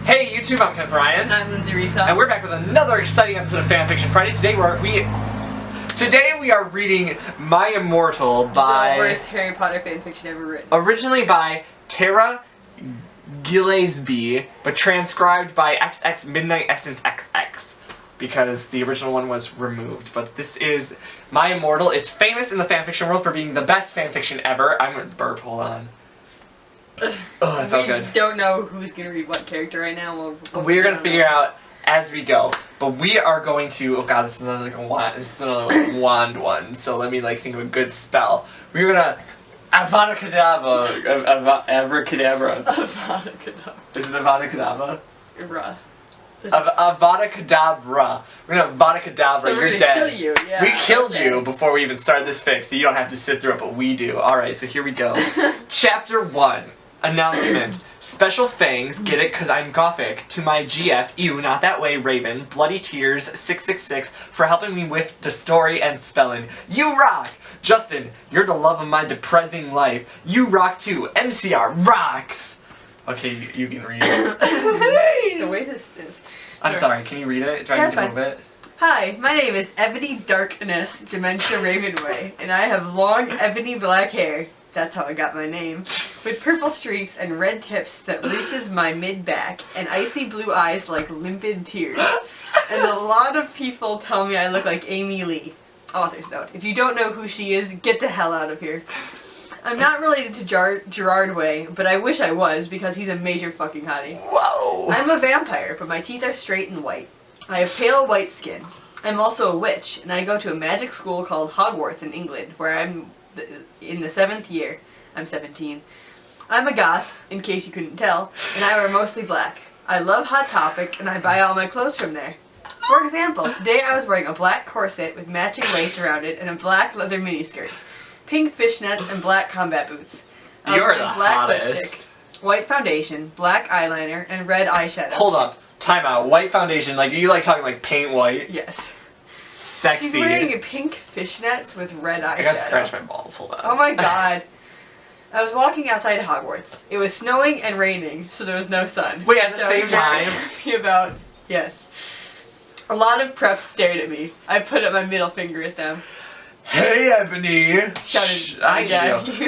Hey YouTube, I'm Kenneth Ryan. I'm Lindsay. And we're back with another exciting episode of Fanfiction Friday. Today we are reading My Immortal by... the worst Harry Potter fanfiction ever written. Originally by Tara Gillespie, but transcribed by XX Midnight Essence XX. Because the original one was removed. But this is My Immortal. It's famous in the fanfiction world for being the best fanfiction ever. I'm gonna burp, hold on. Oh, that felt good. We don't know who's going to read what character right now. We're going to figure out as we go. But we are going to... Oh god, this is another like wand. This is another like wand one. So let me like think of a good spell. We're going to... Avada Kedavra. Abracadabra. Avada Kedavra. Is it Avada Kedavra? Avada Kedavra. We're going to Avada Kedavra. So You're dead. Kill you. Yeah, we killed you before we even started this fic, so you don't have to sit through it, but we do. Alright, so here we go. Chapter 1. Announcement. Special thanks, get it cause I'm gothic, to my GF, ew, not that way, Raven, Bloody Tears, 666, for helping me with the story and spelling. You rock! Justin, you're the love of my depressing life. You rock too. MCR rocks! Okay, you can read it. The way this is. I'm sorry, can you read it? Do I need to move it? Hi, my name is Ebony Darkness Dementia Ravenway, and I have long ebony black hair. That's how I got my name. With purple streaks and red tips that reaches my mid-back, and icy blue eyes like limpid tears. And a lot of people tell me I look like Amy Lee. Author's note. If you don't know who she is, get the hell out of here. I'm not related to Gerard Way, but I wish I was, because he's a major fucking hottie. Whoa! I'm a vampire, but my teeth are straight and white. I have pale white skin. I'm also a witch, and I go to a magic school called Hogwarts in England, where I'm in the 7th year. I'm 17. I'm a goth, in case you couldn't tell, and I wear mostly black. I love Hot Topic, and I buy all my clothes from there. For example, today I was wearing a black corset with matching lace around it and a black leather miniskirt, pink fishnets, and black combat boots. You're the black hottest. lipstick, white foundation, black eyeliner, and red eyeshadow. Hold up. Time out. White foundation. Like, are you like talking like paint white? Yes. Sexy. She's wearing pink fishnets with red eyeshadow. I gotta scratch my balls. Hold on. Oh my god. I was walking outside Hogwarts. It was snowing and raining, so there was no sun. Wait, at the So same time? I was very happy about, yes. A lot of preps stared at me. I put up my middle finger at them. Hey, Ebony!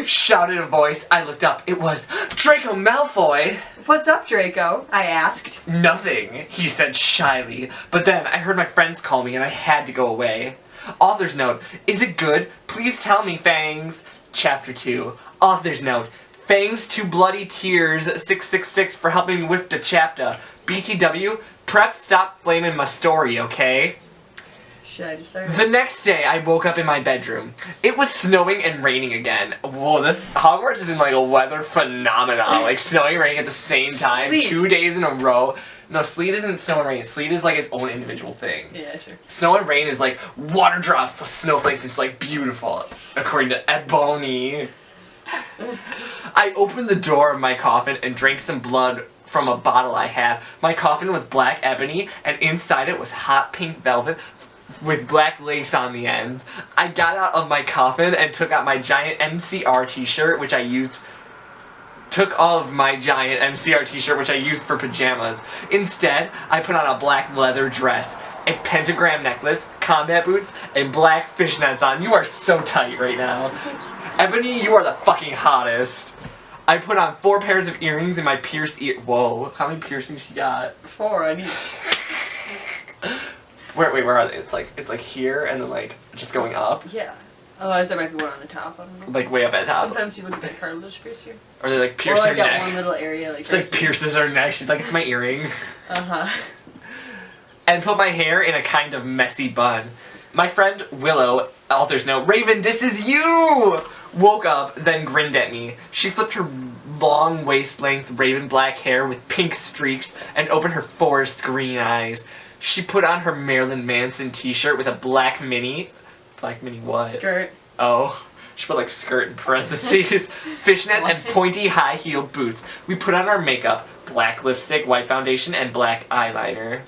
Shouted a voice. I looked up. It was Draco Malfoy! What's up, Draco? I asked. Nothing, he said shyly. But then I heard my friends call me and I had to go away. Author's note. Is it good? Please tell me, Fangs. Chapter 2. Author's note. Fangs to Bloody Tears 666 for helping me with the chapter. BTW, prep stop flaming my story, okay? Should I just start? The next day, I woke up in my bedroom. It was snowing and raining again. Whoa, this Hogwarts is in like a weather phenomenon. Like snowing and raining at the same time, Sleet. 2 days in a row. No, sleet isn't snow and rain. Sleet is like its own individual thing. Yeah, sure. Snow and rain is like water drops plus snowflakes. It's like beautiful, according to Ebony. I opened the door of my coffin and drank some blood from a bottle I had. My coffin was black ebony, and inside it was hot pink velvet with black lace on the ends. I got out of my coffin and took out my giant MCR t-shirt, which I used... Took off my giant MCR t-shirt, which I used for pajamas. Instead, I put on a black leather dress, a pentagram necklace, combat boots, and black fishnets on. You are so tight right now. Ebony, you are the fucking hottest. I put on 4 pairs of earrings and my pierced ear... Whoa, how many piercings she got? 4, I need... Wait, where are they? It's like here and then like just going up? Yeah. Otherwise there might be one on the top, I don't know. Like way up at the top? Sometimes people get that cartilage pierced here. Or they like pierce or like her neck. that one little area like She like pierces her neck. She's like, it's my earring. Uh-huh. And put my hair in a kind of messy bun. My friend Willow, author's note, Raven, this is you! Woke up, then grinned at me. She flipped her long waist-length raven black hair with pink streaks and opened her forest green eyes. She put on her Marilyn Manson t-shirt with a black mini... Black mini what? Skirt. Oh. She put like skirt in parentheses. Fishnets and pointy high-heeled boots. We put on our makeup, black lipstick, white foundation, and black eyeliner.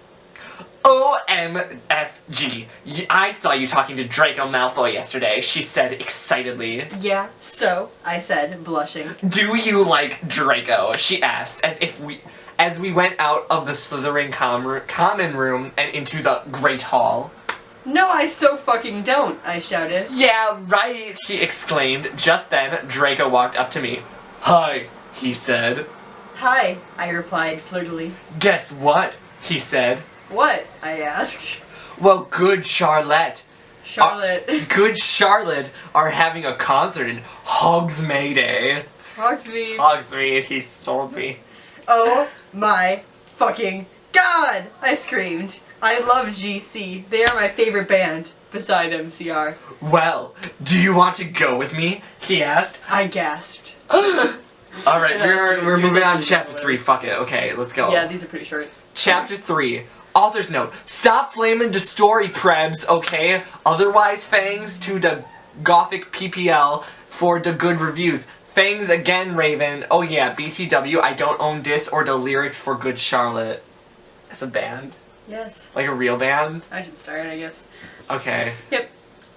OMFG. I saw you talking to Draco Malfoy yesterday, she said excitedly. Yeah, so, I said, blushing. Do you like Draco? She asked, as as we went out of the Slytherin common room and into the Great Hall. No, I so fucking don't, I shouted. Yeah, right, she exclaimed. Just then, Draco walked up to me. Hi, he said. Hi, I replied flirtily. Guess what? He said. What? I asked. Well, good Charlotte. Good Charlotte are having a concert in Hogsmeade. Hogsmeade, he told me. Oh my fucking god! I screamed. I love GC. They are my favorite band, beside MCR. Well, do you want to go with me? He asked. I gasped. Alright, we're moving on to chapter 3. Fuck it. Okay, let's go. Yeah, these are pretty short. Chapter 3. Author's note. Stop flamin' the story, prebs, okay? Otherwise, thanks to the Gothic PPL for the good reviews. Thanks again, Raven. Oh yeah, BTW, I don't own this or the lyrics for Good Charlotte. It's a band? Yes. Like a real band? I should start, I guess. Okay. Yep.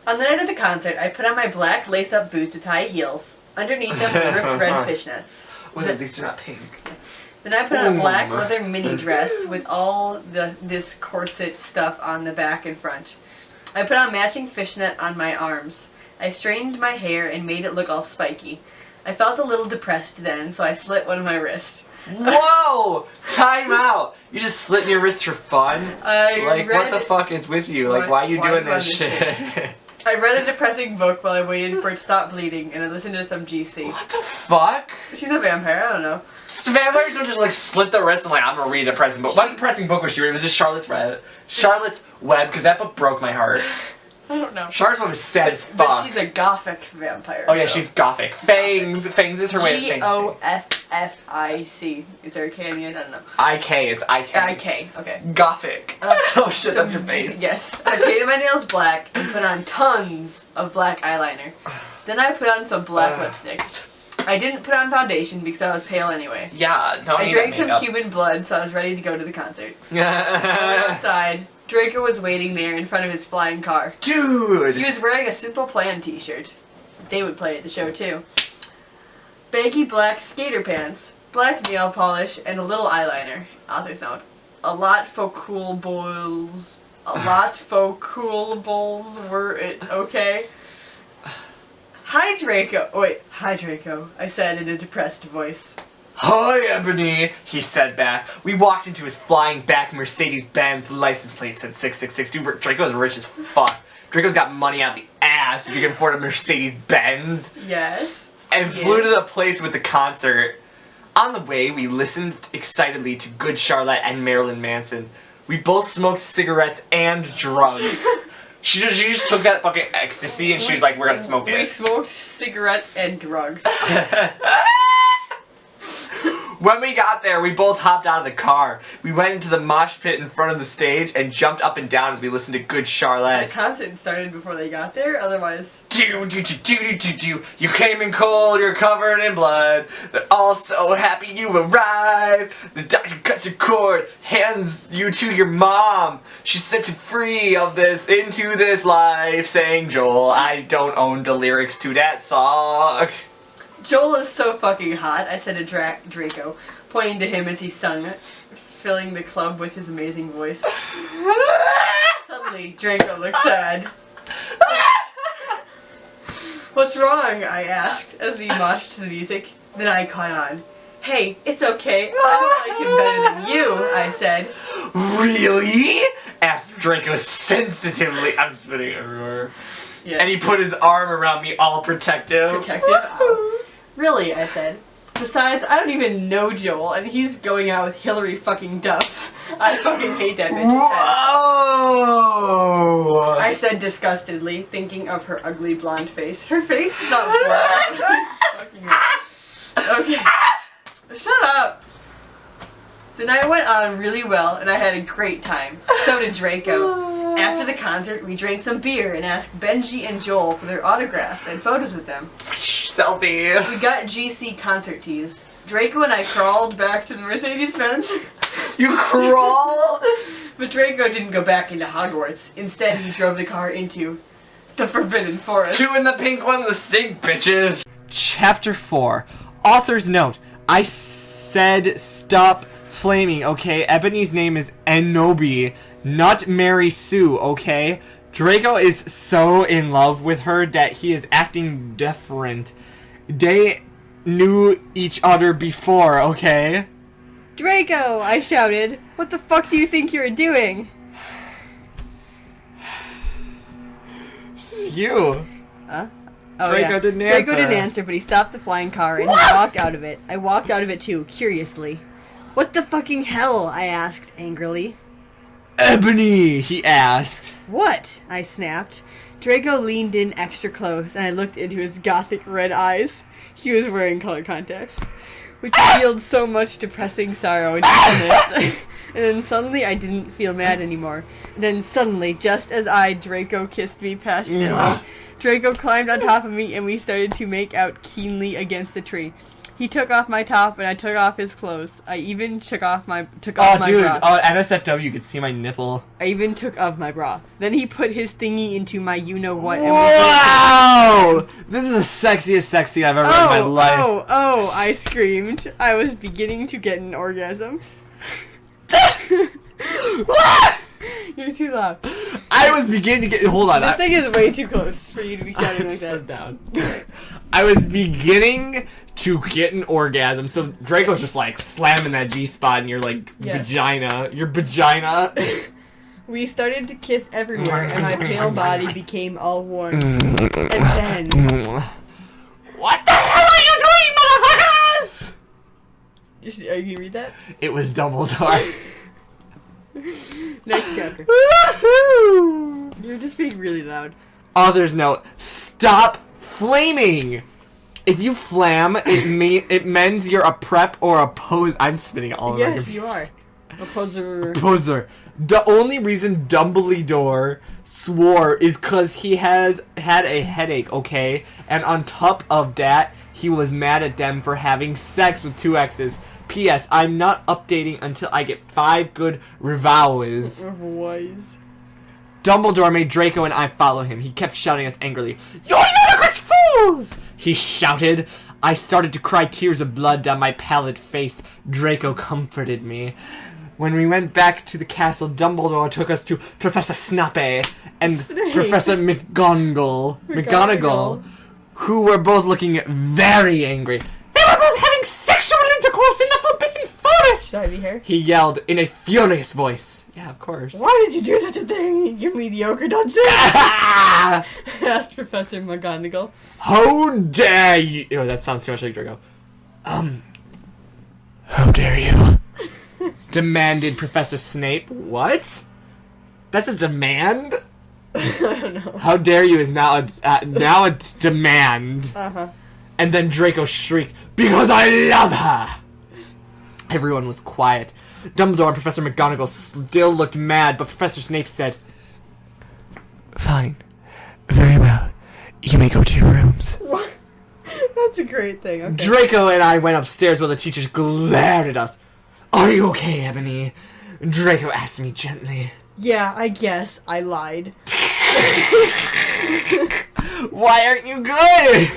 On the night of the concert, I put on my black lace-up boots with high heels. Underneath them were ripped red fishnets. Well, at least they're not pink. Then I put on a black leather mini dress with all this corset stuff on the back and front. I put on matching fishnet on my arms. I straightened my hair and made it look all spiky. I felt a little depressed then, so I slit one of my wrists. Whoa! Time out! You just slit your wrists for fun? What the fuck is with you? Like, why are you doing this shit? I read a depressing book while I waited for it to stop bleeding, and I listened to some GC. What the fuck? She's a vampire, I don't know. The vampires don't just like slit the wrist and like, I'm gonna read a depressing book. What depressing book was she reading? It was just Charlotte's Web, because that book broke my heart. I don't know. Charlotte's Web is sad as fuck. But she's a gothic vampire. Oh yeah, she's gothic. Fangs is her way of saying Goffic. Is there a K in the end? I don't know. It's IK. IK, okay. Gothic. Oh shit, that's your face. Yes. I painted my nails black and put on tons of black eyeliner. Then I put on some black lipstick. I didn't put on foundation because I was pale anyway. Yeah, don't I drank some human blood, so I was ready to go to the concert. Outside, Draco was waiting there in front of his flying car. Dude! He was wearing a Simple Plan t-shirt. They would play at the show too. Baggy black skater pants, black nail polish, and a little eyeliner. Author's note. A lot fo cool boys were it, okay? Hi Draco, I said in a depressed voice. Hi, Ebony, he said back. We walked into his flying back Mercedes-Benz license plate said 666. Dude, Draco's rich as fuck. Draco's got money out the ass if you can afford a Mercedes-Benz. Yes. And flew to the place with the concert. On the way, we listened excitedly to Good Charlotte and Marilyn Manson. We both smoked cigarettes and drugs. She just took that fucking ecstasy and she was like, we're gonna smoke it. We smoked cigarettes and drugs. When we got there, we both hopped out of the car. We went into the mosh pit in front of the stage and jumped up and down as we listened to Good Charlotte. The concert started before they got there, otherwise... You came in cold, you're covered in blood. They're all so happy you arrived. The doctor cuts your cord, hands you to your mom. She sets you free into this life, saying, Joel, I don't own the lyrics to that song. Joel is so fucking hot, I said to Draco, pointing to him as he sung, filling the club with his amazing voice. Suddenly, Draco looked sad. What's wrong? I asked as we moshed to the music. Then I caught on. Hey, it's okay. I don't like him better than you, I said. Really? Asked Draco sensitively. I'm spitting everywhere. Yes. And he put his arm around me all protective. Protective? Really, I said. Besides, I don't even know Joel, and he's going out with Hillary fucking Duff. I fucking hate that bitch. Whoa! I said disgustedly, thinking of her ugly blonde face. Her face is not blonde. Okay. Shut up. The night went on really well, and I had a great time. So did Draco. After the concert, we drank some beer and asked Benji and Joel for their autographs and photos with them. Selfie. We got GC concert tees. Draco and I crawled back to the Mercedes-Benz. You crawled? But Draco didn't go back into Hogwarts. Instead, he drove the car into the Forbidden Forest. 2 in the pink, 1 in the stink, bitches. Chapter 4. Author's note. I said stop flaming, okay? Ebony's name is Enobi, not Mary Sue, okay? Draco is so in love with her that he is acting different. They knew each other before, okay? Draco, I shouted. What the fuck do you think you're doing? It's you. Oh, Draco didn't answer. Draco didn't answer, but he stopped the flying car and he walked out of it. I walked out of it too, curiously. What the fucking hell? I asked angrily. Ebony, he asked. What? I snapped. Draco leaned in extra close and I looked into his gothic red eyes. He was wearing color contacts, which revealed so much depressing sorrow and evilness. And then suddenly I didn't feel mad anymore. And then suddenly, just as Draco kissed me passionately, Draco climbed on top of me and we started to make out keenly against the tree. He took off my top and I took off his clothes. I even took off my bra. At SFW you could see my nipple. I even took off my bra. Then he put his thingy into my you-know-what. Wow! This is the sexiest sex scene I've ever in my life. Oh, I screamed. I was beginning to get an orgasm. You're too loud. I was beginning to get... Hold on. This thing is way too close for you to be shouting like that. Down. I was beginning to get an orgasm, so Draco's just like slamming that G-spot in your vagina. Your vagina. We started to kiss everywhere, and my pale body became all warm. And then... What the hell are you doing, motherfuckers? Are you gonna read that? It was Dumbledore. Next chapter. You're just being really loud. Author's note: stop flaming. If you flam, it means you're a prep or a pose. I'm spinning all over. Yes, you are. A poser. A poser. The only reason Dumbledore swore is because he has had a headache, okay? And on top of that, he was mad at them for having sex with two exes. P.S. I'm not updating until I get 5 good reviews. Dumbledore made Draco and I follow him. He kept shouting us angrily. "You're ludicrous fools!" he shouted. I started to cry tears of blood down my pallid face. Draco comforted me. When we went back to the castle, Dumbledore took us to Professor Snape and Professor McGonagall, who were both looking very angry. They were both having sexual intercourse in the Forbidden Forest! Should I be here? He yelled in a furious voice. Yeah, of course. Why did you do such a thing, you mediocre dunce? Asked Professor McGonagall. How dare you... Oh, that sounds too much like Draco. How dare you? Demanded Professor Snape. What? That's a demand? I don't know. How dare you is now a demand. Uh-huh. And then Draco shrieked, "Because I love her!" Everyone was quiet. Dumbledore and Professor McGonagall still looked mad, but Professor Snape said, "Fine. Very well. You may go to your rooms." What? That's a great thing. Okay. Draco and I went upstairs while the teachers glared at us. "Are you okay, Ebony?" Draco asked me gently. Yeah, I guess. I lied. Why aren't you good?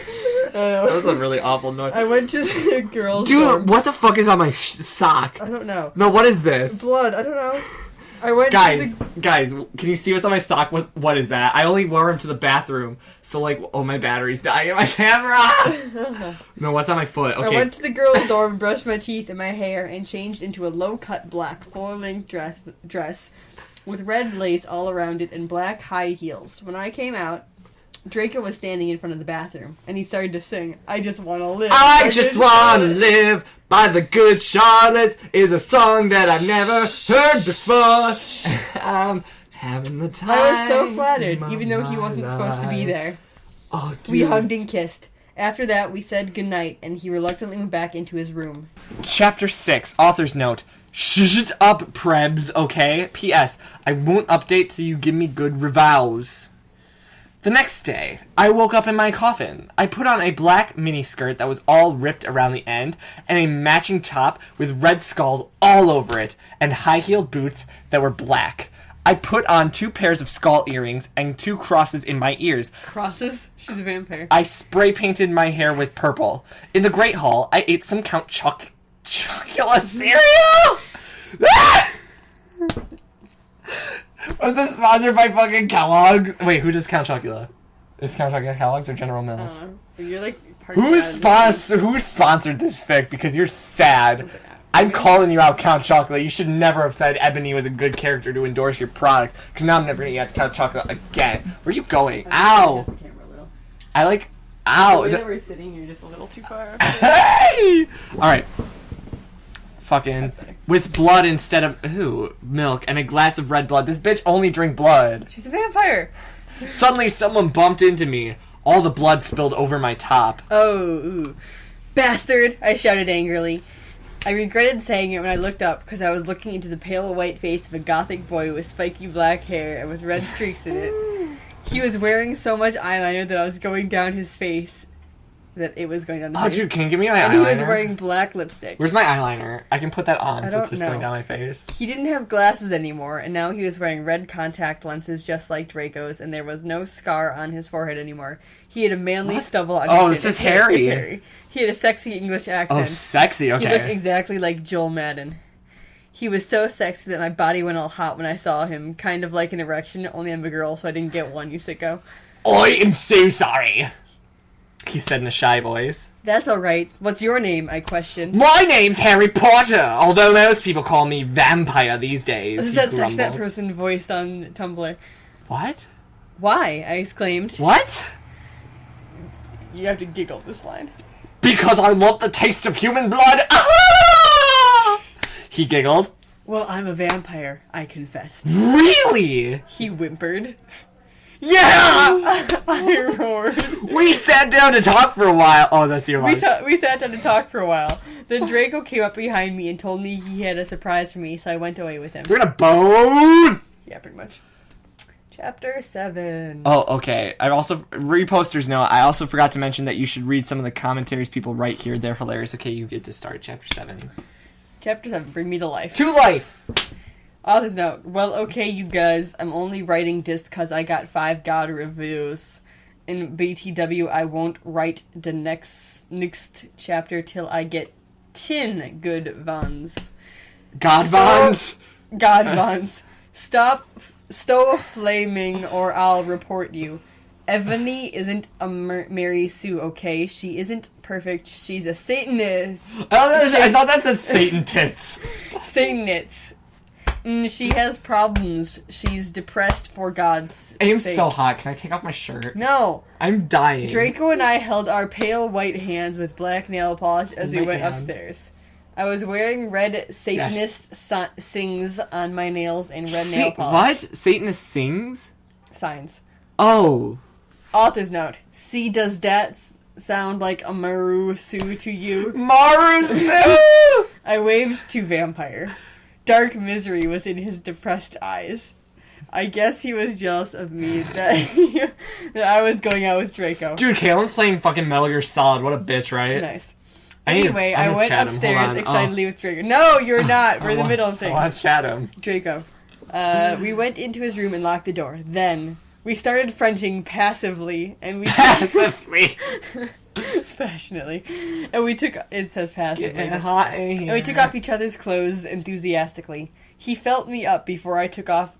That was a really awful noise. I went to the girls' Dude, dorm. what the fuck is on my sock? I don't know. No, what is this? Blood. I don't know. I went guys, to the... Guys, can you see what's on my sock? What is that? I only wore them to the bathroom. So, my battery's dying in my camera. No, what's on my foot? Okay. I went to the girls' dorm, brushed my teeth and my hair, and changed into a low-cut black full-length dress with red lace all around it and black high heels. When I came out, Draco was standing in front of the bathroom, and he started to sing, "I Just Wanna Live." I just wanna live by the Good Charlotte is a song that I've never heard before. I'm having the time. I was so flattered, even though he wasn't supposed to be there. Oh, dude. We hugged and kissed. After that, we said goodnight, and he reluctantly went back into his room. Chapter 6, author's note. Shut up, Prebz, okay? P.S. I won't update till you give me good reviews. The next day, I woke up in my coffin. I put on a black miniskirt that was all ripped around the end, and a matching top with red skulls all over it, and high-heeled boots that were black. I put on 2 pairs of skull earrings and 2 crosses in my ears. Crosses? She's a vampire. I spray-painted my hair with purple. In the Great Hall, I ate some Count Chocula cereal! Was this sponsored by fucking Kellogg's? Wait, who does Count Chocula? Is Count Chocula Kellogg's or General Mills? You're like Who sponsored this fic? Because you're sad. I'm calling you out, Count Chocula. You should never have said Ebony was a good character to endorse your product. Because now I'm never going to get Count Chocula again. Where are you going? Ow! I like... Ow! The way that we're sitting, you're just a little too far. Hey! Alright. Fucking... With blood instead of... milk and a glass of red blood. This bitch only drink blood. She's a vampire. Suddenly someone bumped into me. All the blood spilled over my top. Oh, ooh. Bastard! I shouted angrily. I regretted saying it when I looked up because I was looking into the pale white face of a gothic boy with spiky black hair and with red streaks in it. He was wearing so much eyeliner that I was going down his face. That it was going down his face. Oh, dude, can you give me my eyeliner? And he was wearing black lipstick. Where's my eyeliner? I can put that on so it's just know. going down my face. He didn't have glasses anymore, and now he was wearing red contact lenses just like Draco's, and there was no scar on his forehead anymore. He had a manly stubble on his chin. This is Harry. He had a sexy English accent. Oh, sexy, okay. He looked exactly like Joel Madden. He was so sexy that my body went all hot when I saw him, kind of like an erection, only I'm a girl, so I didn't get one, you sicko. I am so sorry, he said in a shy voice. That's alright. What's your name? I questioned. My name's Harry Potter, although most people call me Vampire these days. This is that sex that person voiced on Tumblr. What? Why? I exclaimed. What? You have to giggle this line. Because I love the taste of human blood! Ah! He giggled. Well, I'm a vampire, I confessed. Really? He whimpered. Yeah! I roared. We sat down to talk for a while. Oh, that's your line. We sat down to talk for a while. Then Draco came up behind me and told me he had a surprise for me, so I went away with him. We're gonna bone! Yeah, pretty much. Chapter 7. Oh, okay. I also, reposters know, I also forgot to mention that you should read some of the commentaries people write here. They're hilarious. Okay, you get to start Chapter 7. Chapter 7, bring me to life. To life! Author's note. Well, okay, you guys, I'm only writing this because I got 5 God reviews. In BTW, I won't write the next chapter till I get 10 good ones. God bonds? God bonds. Stop flaming or I'll report you. Ebony isn't a Mary Sue, okay? She isn't perfect. She's a Satanist. I thought that said Satan tits. Satanist. She has problems. She's depressed for God's sake. I am so hot. Can I take off my shirt? No. I'm dying. Draco and I held our pale white hands with black nail polish as we went upstairs. I was wearing red Satanist sings on my nails and red nail polish. What? Satanist sings? Signs. Oh. Author's note. See, does that sound like a Maru Sue to you? Maru Sue! I waved to Vampire. Dark misery was in his depressed eyes. I guess he was jealous of me that I was going out with Draco. Dude, Kaylin's playing fucking Metal Gear Solid. What a bitch, right? Nice. Anyway, I went upstairs excitedly with Draco. No, you're not. We're in the middle of things. I want to chat him. Draco. We went into his room and locked the door. Then, we started Frenching passively, and we... Passively? Passionately. And we took... It says passively. Getting hot in here. And we took off each other's clothes enthusiastically. He felt me up before I took off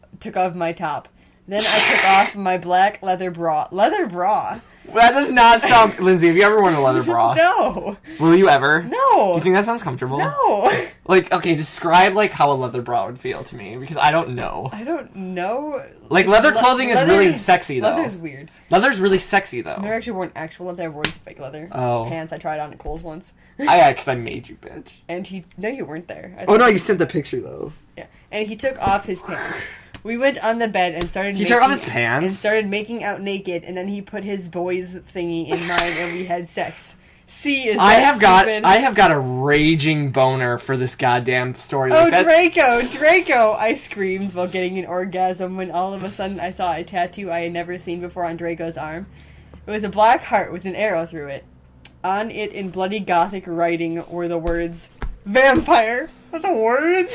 my top. Then I took off my black leather bra. Leather bra? That does not sound... Lindsay, have you ever worn a leather bra? No. Will you ever? No. Do you think that sounds comfortable? No. Like, okay, describe, like, how a leather bra would feel to me, because I don't know. I don't know. Like, leather clothing is really sexy, though. Leather's weird. Leather's really sexy, though. I've never actually worn actual leather. I've worn fake leather. Oh. Pants I tried on at Kohl's once. Yeah, because I made you, bitch. And he... No, you weren't there. Oh, no, you sent the picture, though. Yeah. And he took off his pants. We went on the bed and started. He took off his pants and started making out naked, and then he put his boys thingy in mine, and we had sex. See, is that stupid? I have got a raging boner for this goddamn story. Oh, like Draco! I screamed while getting an orgasm when all of a sudden I saw a tattoo I had never seen before on Draco's arm. It was a black heart with an arrow through it. On it, in bloody gothic writing, were the words "vampire." What the words?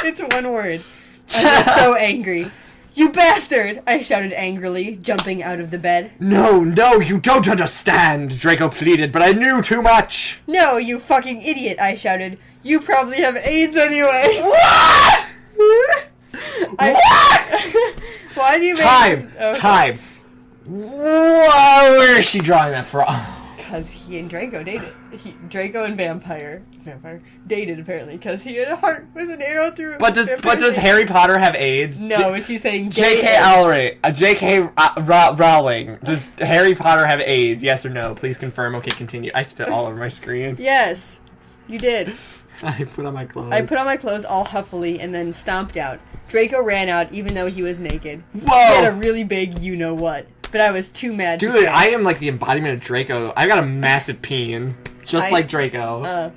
It's one word. I was so angry. You bastard! I shouted angrily, jumping out of the bed. No, you don't understand, Draco pleaded, but I knew too much. No, you fucking idiot, I shouted. You probably have AIDS anyway. What? What? Why do you make Time. Whoa, where is she drawing that from? Because he and Draco dated. Draco and Vampire dated apparently because he had a heart with an arrow through it. But does Harry Potter have AIDS? No, and she's saying J.K. Rowling. Does Harry Potter have AIDS? Yes or no? Please confirm. Okay, continue. I spit all over my screen. Yes, you did. I put on my clothes. I put on my clothes all huffily and then stomped out. Draco ran out even though he was naked. Whoa! He had a really big you-know-what. But I was too mad Dude, I am like the embodiment of Draco. I got a massive peen. Just like Draco.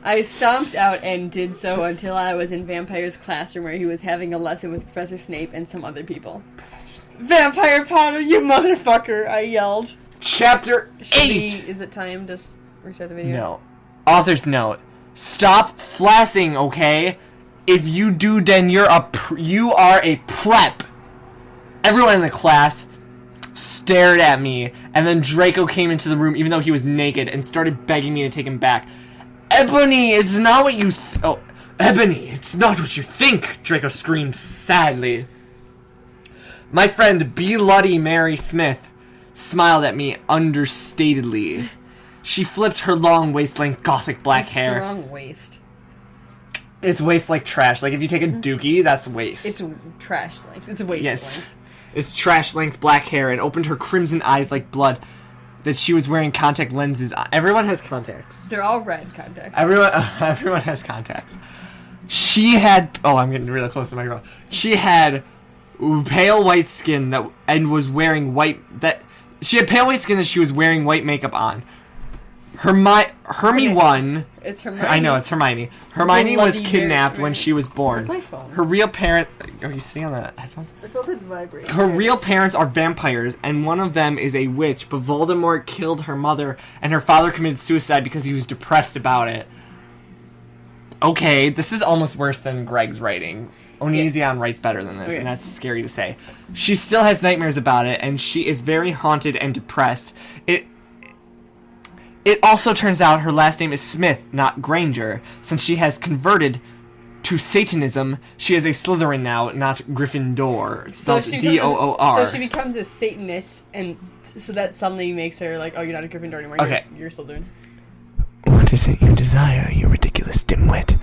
I stomped out and did so until I was in Vampire's classroom where he was having a lesson with Professor Snape and some other people. Professor Snape. Vampire Potter, you motherfucker! I yelled. Chapter 8! Is it time to restart the video? No. Author's note. Stop flassing, okay? If you do, then you are a prep. Everyone in the class stared at me, and then Draco came into the room even though he was naked and started begging me to take him back. Ebony, it's not what you Ebony, it's not what you think, Draco screamed sadly. My friend Bloody Mary Smith smiled at me understatedly. She flipped her long waist-length gothic black hair. Long waist. It's waist like trash. Like if you take a dookie, that's waist. It's trash length. It's a waist Yes. length. It's trash-length black hair and opened her crimson eyes like blood that she was wearing contact lenses. Everyone has contacts. They're all red contacts. Everyone has contacts. She had... Oh, I'm getting really close to my girl. She had pale white skin and was wearing white... She had pale white skin and she was wearing white makeup on. Hermione won. It's Hermione. I know, it's Hermione. Hermione was kidnapped when she was born. Where's my phone? Her real parent... Are you sitting on the headphones? I felt it vibrate. Her real parents are vampires, and one of them is a witch, but Voldemort killed her mother, and her father committed suicide because he was depressed about it. Okay, this is almost worse than Greg's writing. Onision writes better than this, and that's scary to say. She still has nightmares about it, and she is very haunted and depressed. It also turns out her last name is Smith, not Granger. Since she has converted to Satanism, she is a Slytherin now, not Gryffindor. Spelled D-O-O-R. So she becomes a Satanist, and so that suddenly makes her like, oh, you're not a Gryffindor anymore. Okay. You're Slytherin. What is it you desire, you ridiculous dimwit?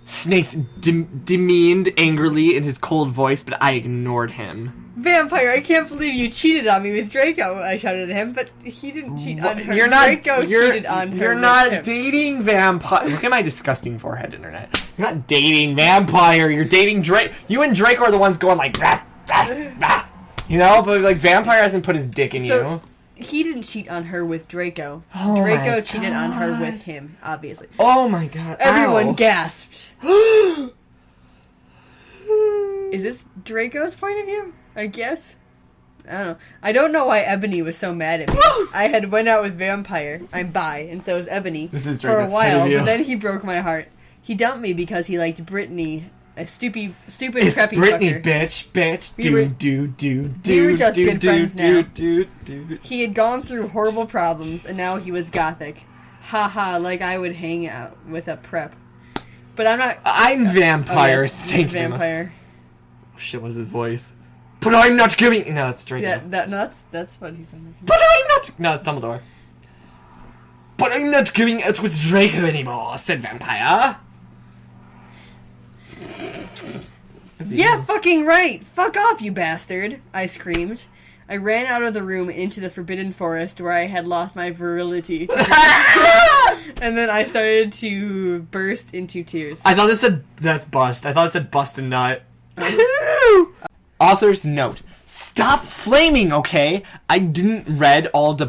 Snape demeaned angrily in his cold voice, but I ignored him. Vampire, I can't believe you cheated on me with Draco, I shouted at him, but he didn't cheat on her. Draco cheated on her. You're not dating Vampire. Look at my disgusting forehead, Internet. You're not dating Vampire, you're dating Draco. You and Draco are the ones going like, bah, bah, bah. You know, but like Vampire hasn't put his dick in you. He didn't cheat on her with Draco. Oh Draco cheated on her with him, obviously. Oh my god. Everyone gasped. Is this Draco's point of view? I guess. I don't know. I don't know why Ebony was so mad at me. I had went out with Vampire. I'm bi, and so is Ebony. This is for Draco's a while, point of view. but then he broke my heart. He dumped me because he liked Brittany, a stupid It's preppy Brittany, fucker. bitch. We were just good friends now. He had gone through horrible problems, and now he was gothic. Haha, like I would hang out with a prep. But I'm not... I'm Vampire. Oh, yes, he's Vampire. Oh, shit, what is his voice? But I'm not giving... No, it's Draco. Yeah, that's what he said. But I'm not... No, it's Dumbledore. But I'm not going out with Draco anymore, said Vampire. Yeah, fucking right! Fuck off, you bastard! I screamed. I ran out of the room into the Forbidden Forest where I had lost my virility. And then I started to burst into tears. I thought it said... That's bust. I thought it said bust a nut. Author's note. Stop flaming, okay? I didn't read all the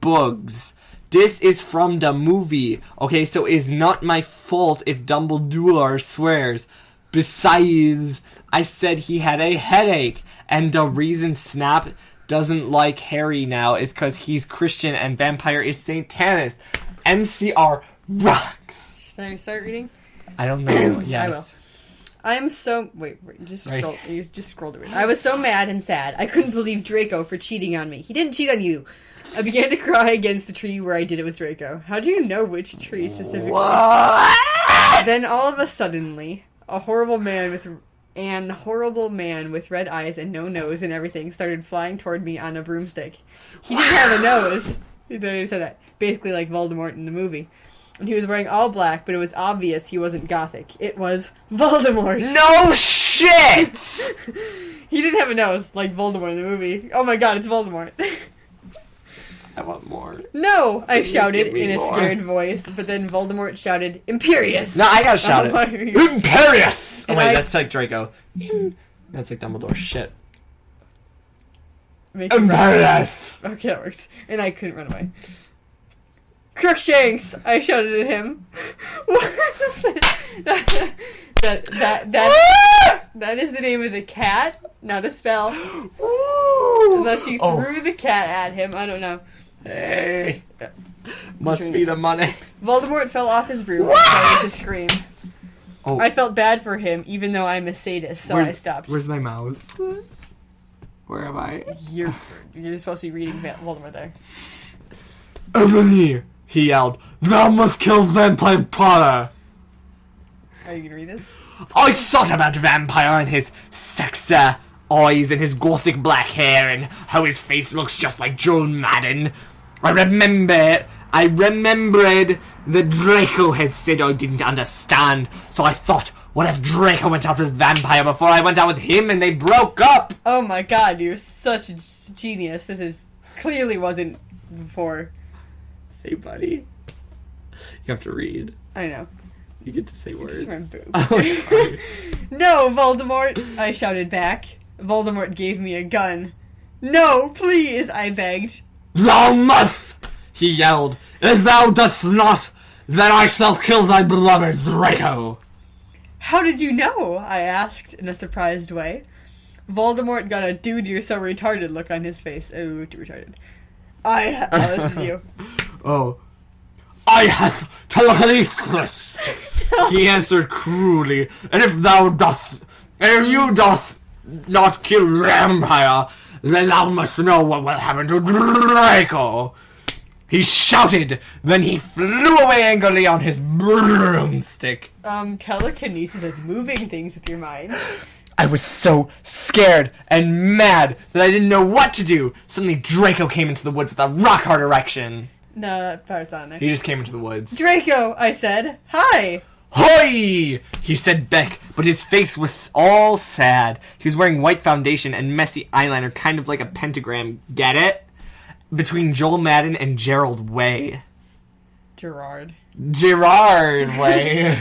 bugs. This is from the movie, okay? So it's not my fault if Dumbledore swears. Besides, I said he had a headache, and the reason Snap doesn't like Harry now is because he's Christian and Vampire is Satanist. MCR rocks. Should I start reading? I don't know. Yes. I will. I'm so... Wait, just scroll. Right. You just scroll to it. I was so mad and sad. I couldn't believe Draco for cheating on me. He didn't cheat on you. I began to cry against the tree where I did it with Draco. How do you know which tree specifically? What? Then all of a suddenly, a horrible man with red eyes and no nose and everything started flying toward me on a broomstick. He didn't have a nose. He said that. Basically like Voldemort in the movie. And he was wearing all black, but it was obvious he wasn't gothic. It was Voldemort. No shit! He didn't have a nose like Voldemort in the movie. Oh my god, it's Voldemort. I want more. No! I shouted Give me in a more. scared voice, but then Voldemort shouted, Imperious! No, I gotta shout it. Imperious! Oh And wait, I- that's like Draco. That's like Dumbledore. Shit. Make him run. Imperious! Okay, that works. And I couldn't run away. Crookshanks! I shouted at him. That is the name of the cat, not a spell. Unless you threw the cat at him, I don't know. Hey. Must be the money. Voldemort fell off his broom and started to scream. Oh. I felt bad for him, even though I'm a sadist, so I stopped. Where's my mouse? Where am I? You're supposed to be reading Voldemort there. Ebony! He yelled. Thou must kill Vampire Potter! Are you gonna read this? I thought about Vampire and his sexy eyes and his gothic black hair and how his face looks just like Joel Madden. I remembered that Draco had said I didn't understand, so I thought, what if Draco went out with Vampire before I went out with him and they broke up? Oh my god, you're such a genius. This clearly wasn't before. Hey, buddy. You have to read. I know. You get to say words. Just my boob. Oh, sorry. No, Voldemort! I shouted back. Voldemort gave me a gun. No, please, I begged. Thou must! He yelled. If thou dost not, then I shall kill thy beloved Draco. How did you know? I asked in a surprised way. Voldemort got a dude, you're so retarded look on his face. Oh, too retarded. Oh, this is you. Oh. I have telekinesis, he answered cruelly, and if you dost not kill Vampire, then thou must know what will happen to Draco. He shouted, then he flew away angrily on his broomstick. Telekinesis is moving things with your mind. I was so scared and mad that I didn't know what to do. Suddenly Draco came into the woods with a rock-hard erection. No, that part's on there. He just came into the woods. Draco, I said. Hi! Hoi! He said back, but his face was all sad. He was wearing white foundation and messy eyeliner, kind of like a pentagram. Get it? Between Joel Madden and Gerald Way. Gerard Way.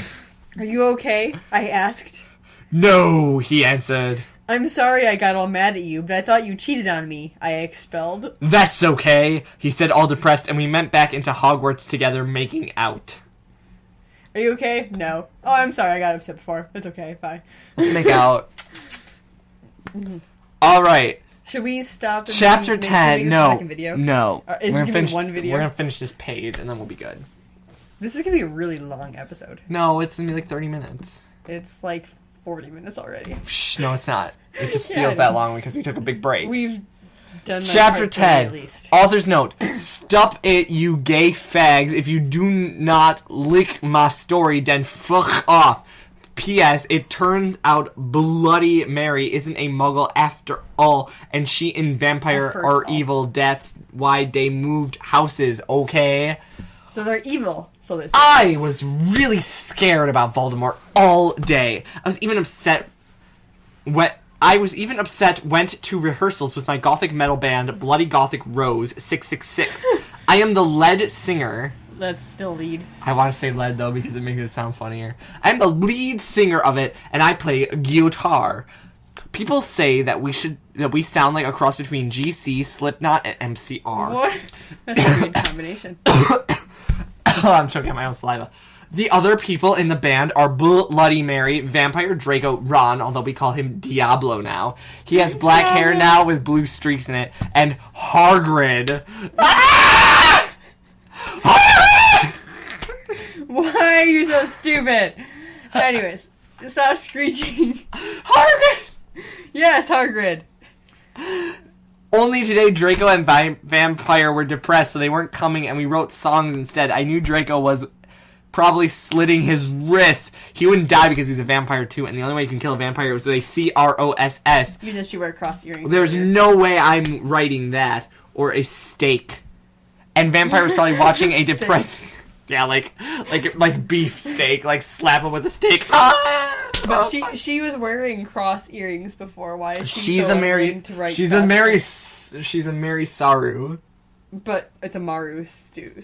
Are you okay? I asked. No, he answered. I'm sorry I got all mad at you, but I thought you cheated on me. I expelled. That's okay, he said, all depressed, and we went back into Hogwarts together, making out. Are you okay? No. Oh, I'm sorry. I got upset before. It's okay. Bye. Let's make out. Alright. Should we stop? And Chapter make 10. this No. a second video? No. Is this gonna be one video? We're gonna finish this page, and then we'll be good. This is gonna be a really long episode. No, it's gonna be like 30 minutes. It's like 40 minutes already. Shh, no, it's not. It just Yeah, I feels that know. long because we took a big break. We've done my Chapter part 30 10. at least. Author's note. Stop it, you gay fags. If you do not lick my story, then fuck off. P.S. It turns out Bloody Mary isn't a muggle after all, and she and Vampire First are all. evil. That's why they moved houses, okay? So they're evil. So this. I was really scared about Voldemort all day. I was even upset went to rehearsals with my gothic metal band, Bloody Gothic Rose 666. I am the lead singer. Let's still lead. I want to say lead, though, because it makes it sound funnier. I'm the lead singer of it, and I play guitar. People say that we sound like a cross between GC, Slipknot, and MCR. What? That's a weird combination. I'm choking on my own saliva. The other people in the band are Bloody Mary, Vampire Draco, Ron, although we call him Diablo now. He has black hair now with blue streaks in it, and Hagrid. Ah! Why are you so stupid? Anyways, stop screeching. Hagrid! Yes, Hagrid. Only today Draco and Vampire were depressed, so they weren't coming, and we wrote songs instead. I knew Draco was probably slitting his wrists. He wouldn't die because he's a vampire too, and the only way you can kill a vampire is with a CROSS. You just wear cross earrings. There's no way I'm writing that. Or a steak. And Vampire was probably watching a depressing... Yeah, like beef steak. Like, slap him with a steak. But she was wearing cross earrings before. Why is she she's so a Mary. willing to write She's a Mary Saru. But it's a Maru Sue.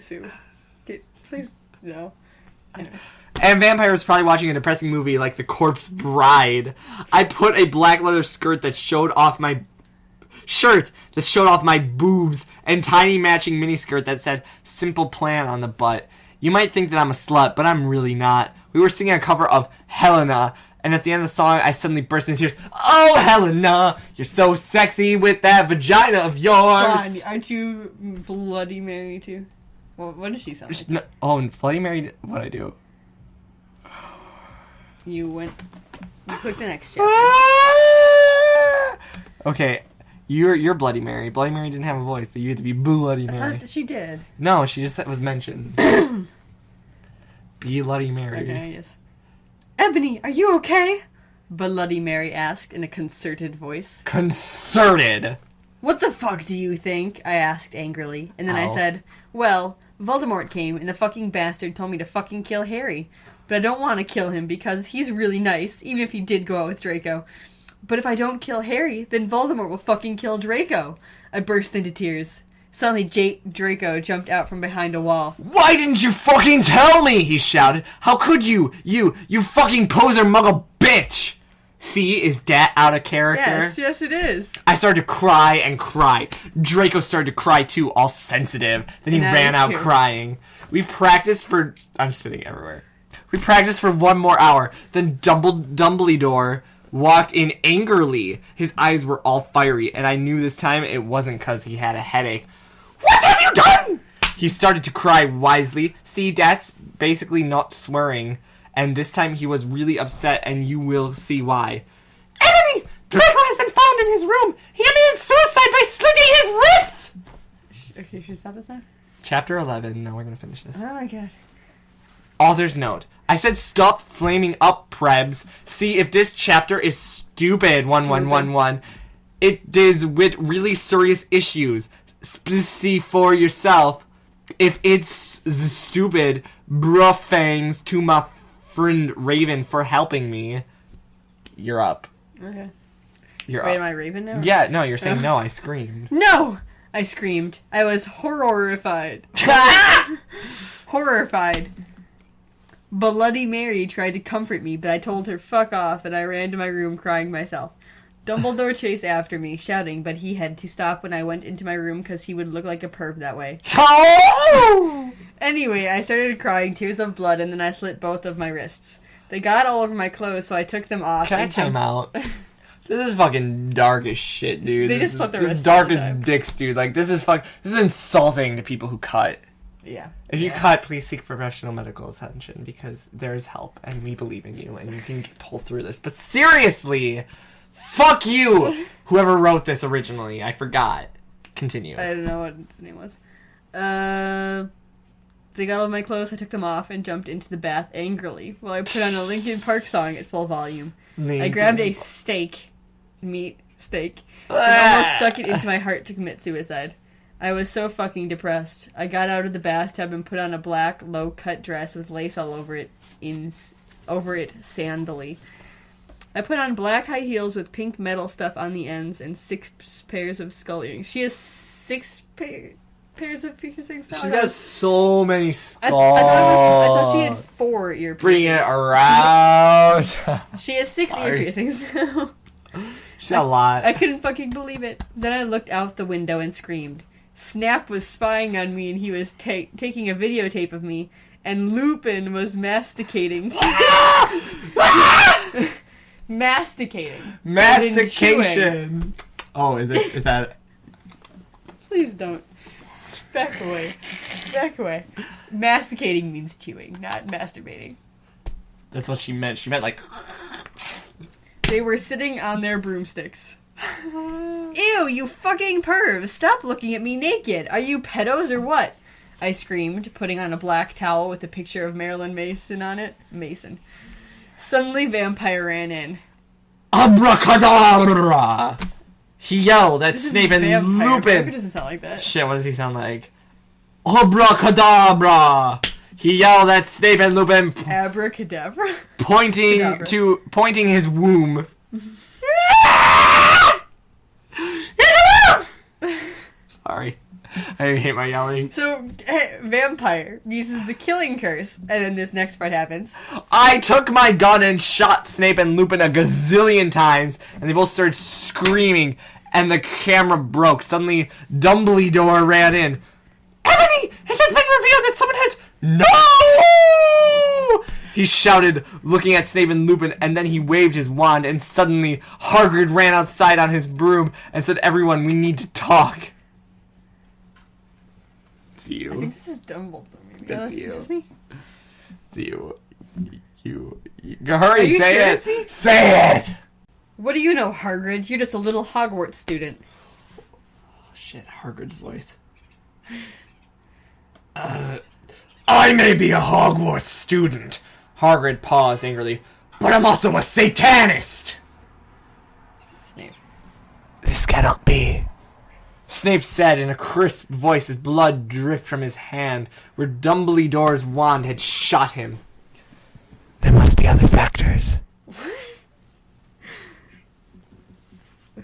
Please, no. Anyways. And Vampire was probably watching a depressing movie like The Corpse Bride. I put a black leather skirt that showed off my boobs and tiny matching miniskirt that said Simple Plan on the butt. You might think that I'm a slut, but I'm really not. We were singing a cover of Helena, and at the end of the song, I suddenly burst into tears. Oh, Helena, you're so sexy with that vagina of yours. God, aren't you Bloody Mary too? Well, what does she sound like? Bloody Mary, what'd I do? You clicked the next chapter. Okay, you're Bloody Mary. Bloody Mary didn't have a voice, but you had to be Bloody Mary. I thought she did. No, she just was mentioned. Be Bloody Mary. Okay, yes. Ebony, are you okay? Bloody Mary asked in a concerted voice. Concerted? What the fuck do you think? I asked angrily. And then I said, well, Voldemort came and the fucking bastard told me to fucking kill Harry. But I don't want to kill him because he's really nice, even if he did go out with Draco. But if I don't kill Harry, then Voldemort will fucking kill Draco. I burst into tears. Suddenly, Draco jumped out from behind a wall. Why didn't you fucking tell me? He shouted. How could you? You fucking poser muggle bitch! See, is that out of character? Yes, it is. I started to cry and cry. Draco started to cry too, all sensitive. Then he ran out crying. We practiced for... I'm spitting everywhere. We practiced for 1 more hour. Then Dumbledore walked in angrily. His eyes were all fiery, and I knew this time it wasn't because he had a headache. What have you done? He started to cry wisely. See, that's basically not swearing. And this time he was really upset, and you will see why. Ebony! Draco has been found in his room. He committed suicide by slitting his wrists! Okay, should we stop this now? Chapter 11. Now we're going to finish this. Oh my god. Author's note. I said stop flaming up, prebz. See, if this chapter is stupid, 1111, it is with really serious issues. See for yourself. If it's stupid, bruh thanks to my friend Raven for helping me. You're up. Okay. You're Wait, up. am I Raven now? Yeah, no, you're saying no, I screamed. No! I screamed. I was horrified. Horrified. Bloody Mary tried to comfort me, but I told her fuck off, and I ran to my room crying myself. Dumbledore chased after me, shouting, but he had to stop when I went into my room because he would look like a perv that way. Oh! Anyway, I started crying tears of blood, and then I slit both of my wrists. They got all over my clothes, so I took them off. Can I time out? This is fucking dark as shit, dude. They just slit their wrists. Dark as dicks, dude. Like, this is insulting to people who cut. Yeah. If you cut, please seek professional medical attention because there's help and we believe in you and you can pull through this. But seriously, fuck you, whoever wrote this originally. I forgot. Continue. I don't know what the name was. They got all my clothes, I took them off, and jumped into the bath angrily while I put on a Linkin Park song at full volume. I grabbed a meat steak, and almost stuck it into my heart to commit suicide. I was so fucking depressed. I got out of the bathtub and put on a black, low-cut dress with lace all over it, sandally. I put on black high heels with pink metal stuff on the ends and 6 pairs of skull earrings. She has 6 pairs of piercings now? She's got so many skulls. I thought she had 4 ear piercings. Bring it around. She has 6 ear piercings. She's got a lot. I couldn't fucking believe it. Then I looked out the window and screamed. Snap was spying on me and he was taking a videotape of me. And Lupin was masticating. Masticating. Mastication. Oh, is that? Please don't. Back away. Back away. Masticating means chewing, not masturbating. That's what she meant. She meant like... They were sitting on their broomsticks. Ew, you fucking perv! Stop looking at me naked! Are you pedos or what? I screamed, putting on a black towel with a picture of Marilyn Mason on it. Mason. Suddenly, Vampire ran in. Abracadabra! He yelled at Snape and Lupin. It doesn't sound like that. Shit, what does he sound like? Abracadabra! He yelled at Snape and Lupin, Abracadabra? pointing his womb. Sorry. I hate my yelling. So, Vampire uses the killing curse, and then this next part happens. I took my gun and shot Snape and Lupin a gazillion times, and they both started screaming, and the camera broke. Suddenly, Dumbledore ran in. Ebony! It has been revealed that someone has... No! He shouted, looking at Snape and Lupin, and then he waved his wand, and suddenly Hagrid ran outside on his broom and said, "Everyone, we need to talk." It's you. I think this is Dumbledore. Maybe. That's you. This is me. It's you. Hurry, say sure it! it's me? Say it! What do you know, Hagrid? You're just a little Hogwarts student. Oh, shit, Hagrid's voice. I may be a Hogwarts student. Hagrid paused angrily. But I'm also a Satanist! Snape. This cannot be. Snape said in a crisp voice as blood dripped from his hand where Dumbledore's wand had shot him. There must be other factors.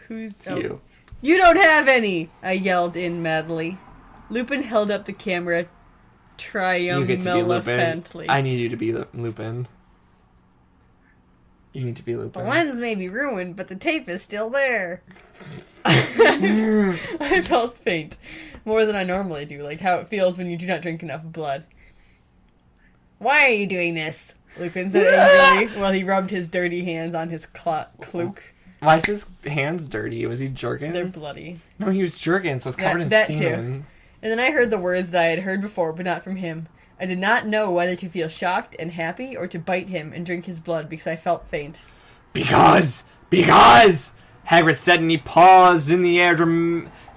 Who's you? You don't have any! I yelled in madly. Lupin held up the camera You get to be Lupin. triumphantly. I need you to be Lupin. You need to be The Lupin. lens may be ruined, but the tape is still there. I felt faint. More than I normally do, like how it feels when you do not drink enough blood. Why are you doing this? Lupin said angrily while he rubbed his dirty hands on his cloak. Why is his hands dirty? Was he jerking? They're bloody. No, he was jerking, so it's covered in that semen. too. And then I heard the words that I had heard before, but not from him. I did not know whether to feel shocked and happy or to bite him and drink his blood because I felt faint. Because! Hagrid said, and he paused in the air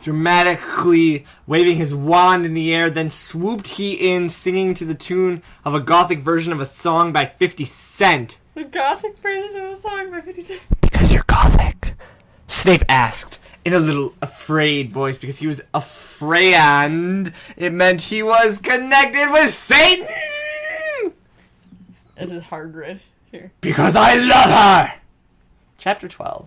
dramatically, waving his wand in the air, then swooped he in, singing to the tune of a gothic version of a song by 50 Cent. The gothic version of a song by 50 Cent? Because you're gothic? Snape asked, in a little afraid voice, because he was afraid it meant he was connected with Satan! This is Hagrid. Here. Because I love her! Chapter 12.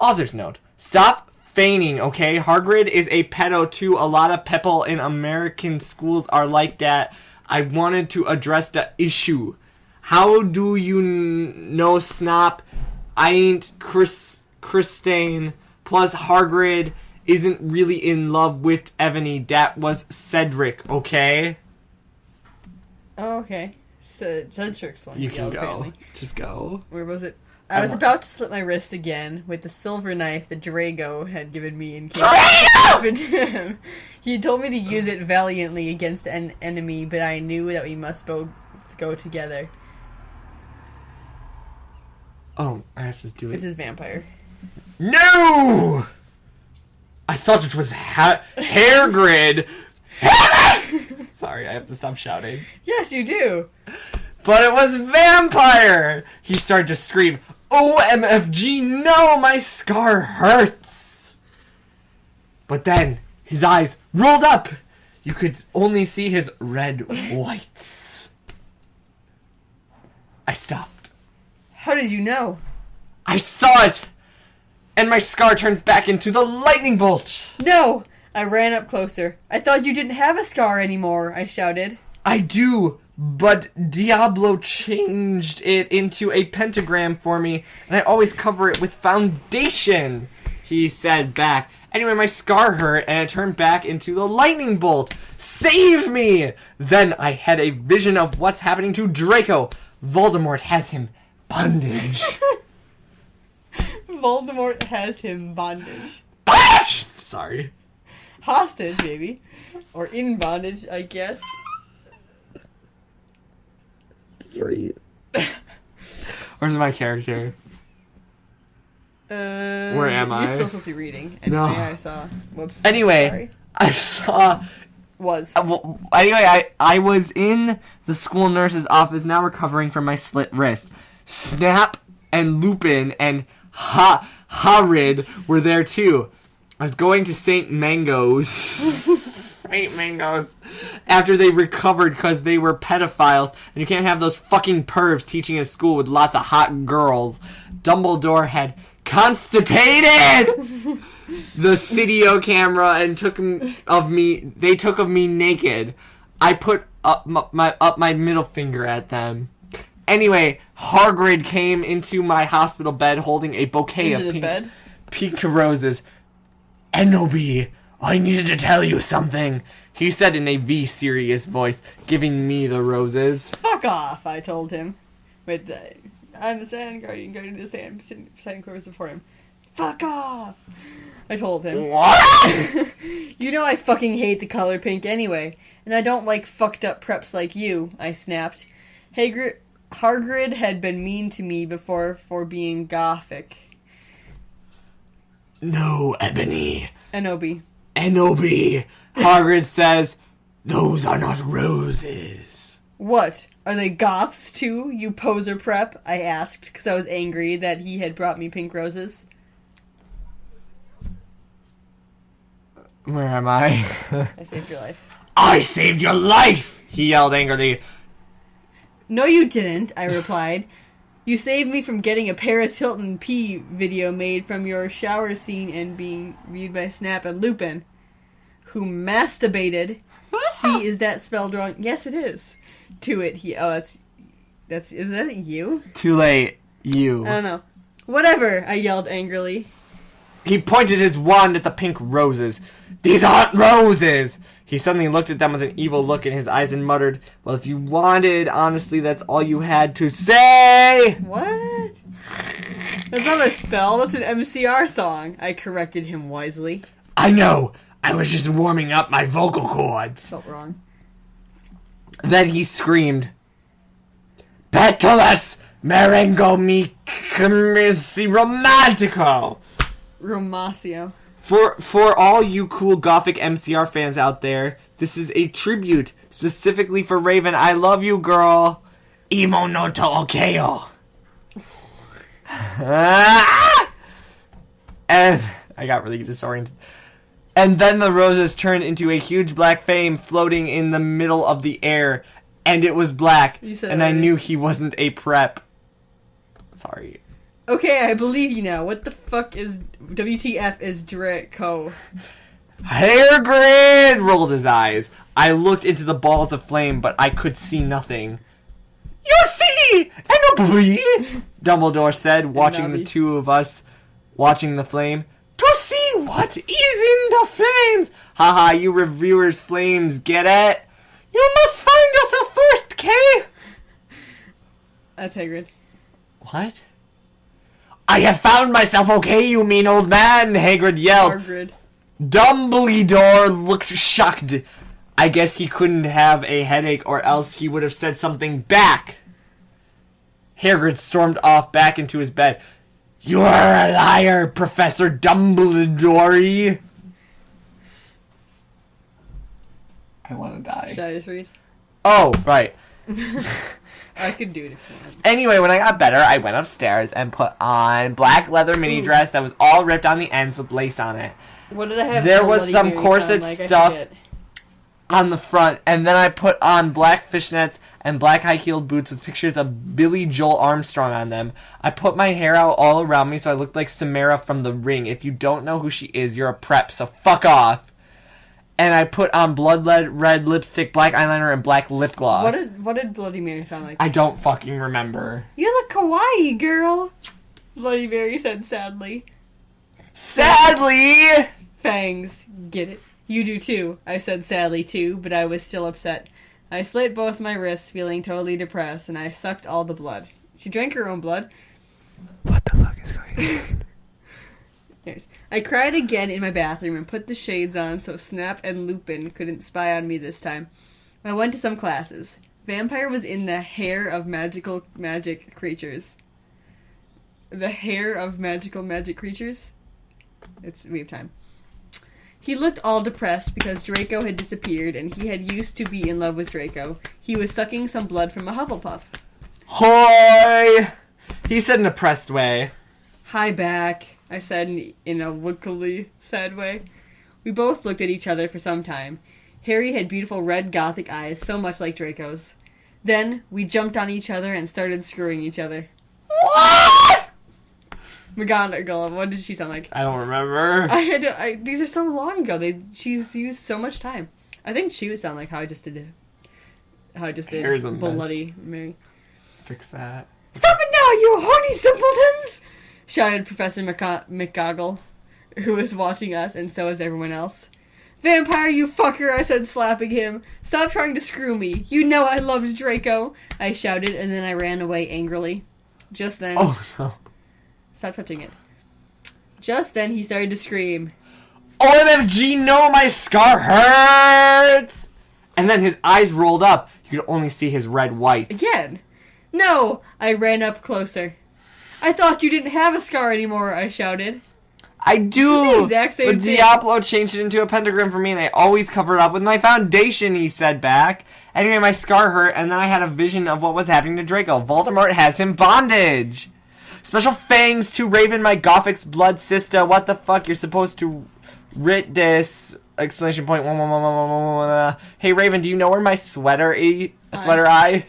Author's note. Stop feigning, okay? Hagrid is a pedo too. A lot of people in American schools are like that. I wanted to address the issue. How do you know, Snop? I ain't Christine. Plus, Hagrid isn't really in love with Ebony. That was Cedric, okay? Oh, okay. So, Cedric's one. You can go. Apparently. Just go. Where was it? I was about to slit my wrist again with the silver knife that Draco had given me in case happened to him. He told me to use it valiantly against an enemy, but I knew that we must both go together. Oh, I have to do it. This is Vampire. No! I thought it was Hagrid. Sorry, I have to stop shouting. Yes, you do. But it was Vampire! He started to scream, OMFG, no, my scar hurts! But then, his eyes rolled up. You could only see his red whites. I stopped. How did you know? I saw it! And my scar turned back into the lightning bolt! No! I ran up closer. I thought you didn't have a scar anymore, I shouted. I do, but Diablo changed it into a pentagram for me, and I always cover it with foundation, he said back. Anyway, my scar hurt, and it turned back into the lightning bolt. Save me! Then I had a vision of what's happening to Draco. Voldemort has him bondage. Voldemort has him bondage. Bondage! Sorry. Hostage, baby. Or in bondage, I guess. Sorry. Where's my character? Where am I? You're still supposed to be reading. Anyway, No. I saw. Whoops. Anyway, Sorry. I saw... Anyway, I was in the school nurse's office, now recovering from my slit wrist. Snap and Lupin and Harid were there too. I was going to St. Mango's. St. Mango's. After they recovered because they were pedophiles, and you can't have those fucking pervs teaching in a school with lots of hot girls. Dumbledore had constipated the video camera and took of me. They took of me naked. I put up my middle finger at them. Anyway, Hagrid came into my hospital bed holding a bouquet of pink roses. Enobi, I needed to tell you something, he said in a V-serious voice, giving me the roses. Fuck off, I told him. Wait, I'm the Sand Guardian, guarding the Sand Corpus before him. Fuck off, I told him. What? You know I fucking hate the color pink anyway, and I don't like fucked up preps like you, I snapped. Hagrid had been mean to me before for being gothic. No, Ebony. Enobi. Hagrid says, those are not roses. What? Are they goths too, you poser prep? I asked, because I was angry that he had brought me pink roses. Where am I? I saved your life. I saved your life, he yelled angrily. No, you didn't, I replied. You saved me from getting a Paris Hilton pee video made from your shower scene and being viewed by Snap and Lupin, who masturbated. See, is that spelled wrong? Yes, it is. To it, is that you? Too late, you. I don't know. Whatever, I yelled angrily. He pointed his wand at the pink roses. These aren't roses! He suddenly looked at them with an evil look in his eyes and muttered, well, if you wanted, honestly, that's all you had to say! What? That's not a spell, that's an MCR song. I corrected him wisely. I know! I was just warming up my vocal cords. Felt wrong. Then he screamed, Petulus merengo mi camisi romantico! Romacio. For all you cool Gothic MCR fans out there, this is a tribute specifically for Raven. I love you, girl. Imo no to okeo. And I got really disoriented. And then the roses turned into a huge black flame floating in the middle of the air, and it was black. And I knew he wasn't a prep. Sorry. Okay, I believe you now. What the fuck is... WTF is Draco? Hagrid rolled his eyes. I looked into the balls of flame, but I could see nothing. You see, Enobi, Dumbledore said, watching the two of us watching the flame. To see what is in the flames. Haha, you reviewers flames, get it? You must find yourself first, Kay. That's Hagrid. What? I have found myself, okay, you mean old man, Hagrid yelled. Hagrid. Dumbledore looked shocked. I guess he couldn't have a headache or else he would have said something back. Hagrid stormed off back into his bed. You're a liar, Professor Dumbledore. I want to die. Should I just read? Oh, right. I could do it if you want. Anyway, when I got better, I went upstairs and put on black leather mini dress that was all ripped on the ends with lace on it. What did I have? There was some corset stuff on the front, and then I put on black fishnets and black high-heeled boots with pictures of Billy Joel Armstrong on them. I put my hair out all around me so I looked like Samara from The Ring. If you don't know who she is, you're a prep, so fuck off. And I put on blood red lipstick, black eyeliner, and black lip gloss. What did Bloody Mary sound like? I don't fucking remember. You look kawaii, girl. Bloody Mary said sadly. Sadly! Fangs, get it. You do too. I said sadly too, but I was still upset. I slit both my wrists, feeling totally depressed, and I sucked all the blood. She drank her own blood. What the fuck is going on? I cried again in my bathroom and put the shades on so Snap and Lupin couldn't spy on me this time. I went to some classes. Vampire was in the hair of magic creatures. the hair of magic creatures. We have time. He looked all depressed because Draco had disappeared and he had used to be in love with Draco. He was sucking some blood from a Hufflepuff. Hoy! He said in a depressed way. Hi back, I said in a wookily sad way. We both looked at each other for some time. Harry had beautiful red gothic eyes, so much like Draco's. Then we jumped on each other and started screwing each other. What? McGonagall, what did she sound like? I don't remember. These are so long ago. She's used so much time. I think she would sound like how I just did. Here's a mess. Bloody Mary. Fix that. Stop it now, you horny simpletons! Shouted Professor McGoggle, who was watching us, and so was everyone else. Vampire, you fucker, I said, slapping him. Stop trying to screw me. You know I loved Draco, I shouted, and then I ran away angrily. Just then... Oh, no. Stop touching it. Just then, he started to scream. OMFG, no, my scar hurts! And then his eyes rolled up. You could only see his red whites. Again. No! I ran up closer. I thought you didn't have a scar anymore, I shouted. I do! This is the exact same but thing. Diablo changed it into a pentagram for me, and I always cover it up with my foundation, he said back. Anyway, my scar hurt, and then I had a vision of what was happening to Draco. Voldemort has him bondage! Special thanks to Raven, my Gothic's blood sister. What the fuck? You're supposed to writ this! Exclamation point. Hey, Raven, do you know where my sweater eye?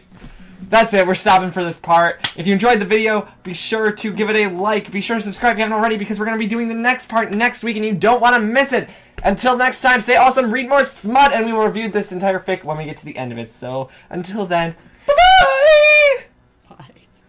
That's it. We're stopping for this part. If you enjoyed the video, be sure to give it a like. Be sure to subscribe if you haven't already, because we're going to be doing the next part next week, and you don't want to miss it. Until next time, stay awesome, read more smut, and we will review this entire fic when we get to the end of it. So, until then, bye-bye!